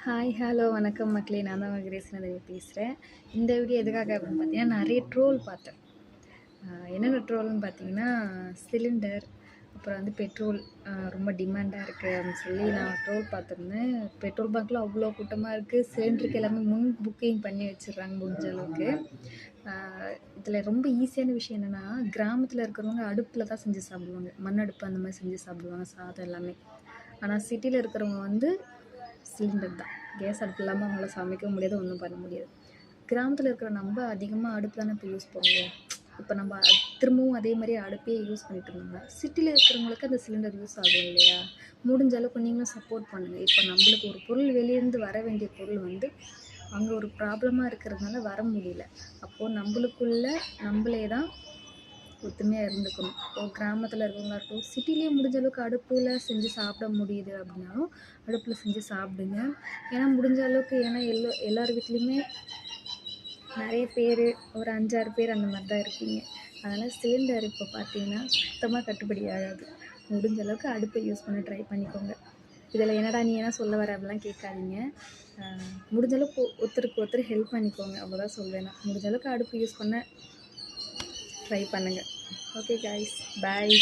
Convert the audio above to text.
Hi, hello, வணக்கம் மக்களே. நான் தான் உங்க கிரேஸ்நந்தினி பேசுகிறேன். இந்த வீடியோ எதுக்காக அப்படின்னு பார்த்தீங்கன்னா, நிறைய ட்ரோல் பார்த்தேன். என்னென்ன ட்ரோல்னு பார்த்தீங்கன்னா, சிலிண்டர், அப்புறம் வந்து பெட்ரோல் ரொம்ப டிமாண்டாக இருக்குது அப்படின்னு சொல்லி நான் ட்ரோல் பார்த்துருந்தேன். பெட்ரோல் பங்க்கில் அவ்வளோ கூட்டமாக இருக்குது. சிலிண்டருக்கு எல்லாமே முன் புக்கிங் பண்ணி வச்சிடுறாங்க முடிஞ்ச அளவுக்கு. இதில் ரொம்ப ஈஸியான விஷயம் என்னென்னா, கிராமத்தில் இருக்கிறவங்க அடுப்பில் தான் செஞ்சு சாப்பிடுவாங்க. மண் அடுப்பு அந்த மாதிரி செஞ்சு சாப்பிடுவாங்க சாதம் எல்லாமே. ஆனால் சிட்டியில் இருக்கிறவங்க வந்து சிலிண்டர் தான். கேஸ் அடுப்பு இல்லாமல் அவங்களால சமைக்க முடியாது, ஒன்றும் பண்ண முடியாது. கிராமத்தில் இருக்கிற நம்ம அதிகமாக அடுப்பு தானே இப்போ யூஸ் பண்ணுவோம். இப்போ நம்ம திரும்பவும் அதே மாதிரி அடுப்பே யூஸ் பண்ணிட்டு இருந்தோம்னா, சிட்டியில் இருக்கிறவங்களுக்கு அந்த சிலிண்டர் யூஸ் ஆகும் இல்லையா? முடிஞ்ச அளவுக்கு நீங்களும் சப்போர்ட் பண்ணுங்கள். இப்போ நம்மளுக்கு ஒரு பொருள் வெளியேருந்து வர வேண்டிய பொருள் வந்து அங்கே ஒரு ப்ராப்ளமாக இருக்கிறதுனால வர முடியல. அப்போது நம்மளே தான் ஒத்துமையாக இருந்துக்கணும். இப்போ கிராமத்தில் இருக்கவங்களா இருக்கட்டும், சிட்டிலேயே முடிஞ்ச அளவுக்கு அடுப்பில் செஞ்சு சாப்பிட முடியுது அப்படின்னாலும் அடுப்பில் செஞ்சு சாப்பிடுங்க. ஏன்னா முடிஞ்ச அளவுக்கு எல்லார் வீட்லேயுமே நிறைய பேர், ஒரு 5-6 பேர் அந்த மாதிரி தான் இருப்பீங்க. அதனால் சிலிண்டர் இப்போ பார்த்தீங்கன்னா சுத்தமாக கட்டுப்படி ஆகாது. முடிஞ்ச அளவுக்கு அடுப்பை யூஸ் பண்ண ட்ரை பண்ணிக்கோங்க. இதில் என்னடா நீ என்ன சொல்ல வர அப்படிலாம் கேட்காதீங்க. முடிஞ்ச அளவுக்கு ஒருத்தருக்கு ஒருத்தர் ஹெல்ப் பண்ணிக்கோங்க, அவ்வளோதான் சொல்வேன் நான். முடிஞ்ச அளவுக்கு அடுப்பு யூஸ் பண்ண ட்ரை பண்ணுங்கள். ஓகே கைஸ், பாய்.